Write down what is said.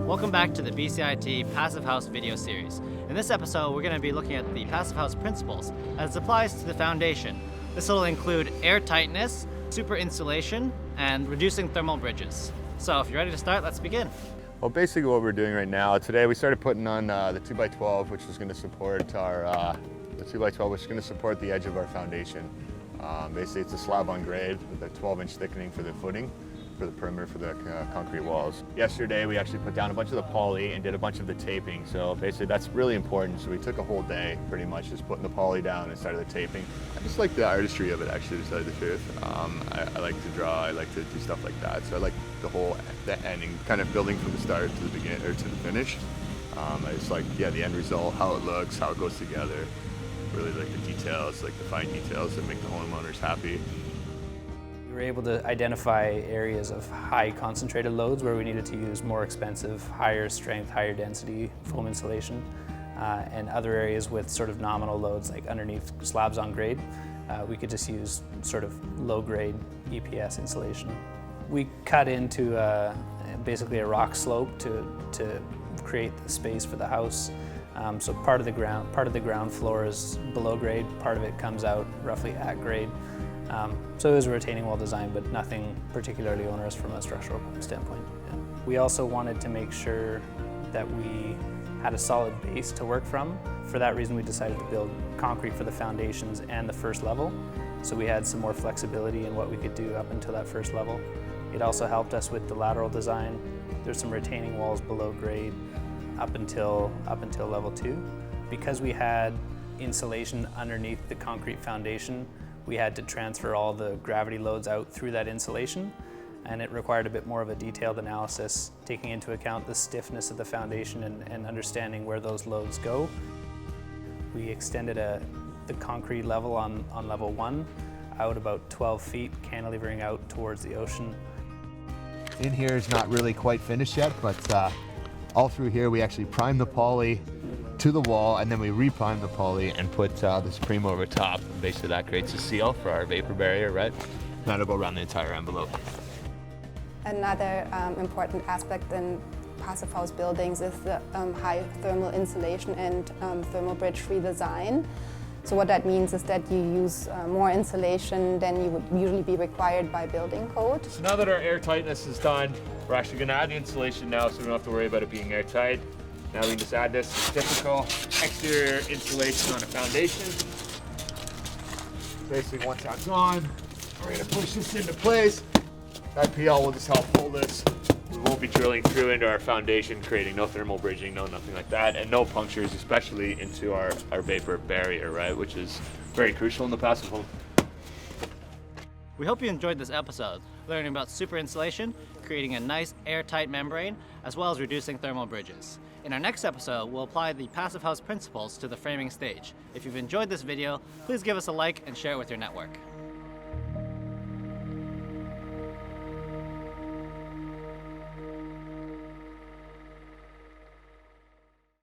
Welcome back to the BCIT Passive House video series. In this episode, we're going to be looking at the Passive House principles as it applies to the foundation. This will include air tightness, super insulation, and reducing thermal bridges. So if you're ready to start, let's begin. Well, basically what we're doing right now, today we started putting on the 2x12, which is going to support our, the 2x12, which is going to support the edge of our foundation. Basically it's a slab on grade with a 12-inch thickening for the footing, for the perimeter, for the concrete walls. Yesterday we actually put down a bunch of the poly and did a bunch of the taping. So basically that's really important. So we took a whole day pretty much just putting the poly down and started the taping. I just like the artistry of it, actually, to tell you the truth. I like to draw, I like to do stuff like that. So I like the ending, kind of building from the start to the beginning or to the finish. I just like, yeah, the end result, how it looks, how it goes together. Really like the details, like the fine details that make the homeowners happy. We were able to identify areas of high concentrated loads where we needed to use more expensive, higher strength, higher density foam insulation, and other areas with sort of nominal loads like underneath slabs on grade. We could just use sort of low grade EPS insulation. We cut into basically a rock slope to create the space for the house. So part of the ground floor is below grade, part of it comes out roughly at grade. So it was a retaining wall design, but nothing particularly onerous from a structural standpoint. Yeah. We also wanted to make sure that we had a solid base to work from. For that reason, we decided to build concrete for the foundations and the first level. So we had some more flexibility in what we could do up until that first level. It also helped us with the lateral design. There's some retaining walls below grade up until level 2. Because we had insulation underneath the concrete foundation, we had to transfer all the gravity loads out through that insulation, and it required a bit more of a detailed analysis, taking into account the stiffness of the foundation and understanding where those loads go. We extended the concrete level on level 1 out about 12 feet, cantilevering out towards the ocean. In here is not really quite finished yet, but all through here we actually primed the poly to the wall, and then we reprimed the poly and put the Supreme over top. And basically that creates a seal for our vapor barrier, right? That'll go around the entire envelope. Another important aspect in passive house buildings is the high thermal insulation and thermal bridge-free design. So what that means is that you use more insulation than you would usually be required by building code. So now that our air tightness is done, we're actually going to add the insulation now, so we don't have to worry about it being airtight. Now we can just add this typical exterior insulation on a foundation. Basically once that's on, we're going to push this into place. That PL will just help pull this. We won't be drilling through into our foundation, creating no thermal bridging, no nothing like that, and no punctures, especially into our vapor barrier, right, which is very crucial in the passive home. We hope you enjoyed this episode, learning about super insulation, creating a nice airtight membrane, as well as reducing thermal bridges. In our next episode, we'll apply the Passive House principles to the framing stage. If you've enjoyed this video, please give us a like and share it with your network.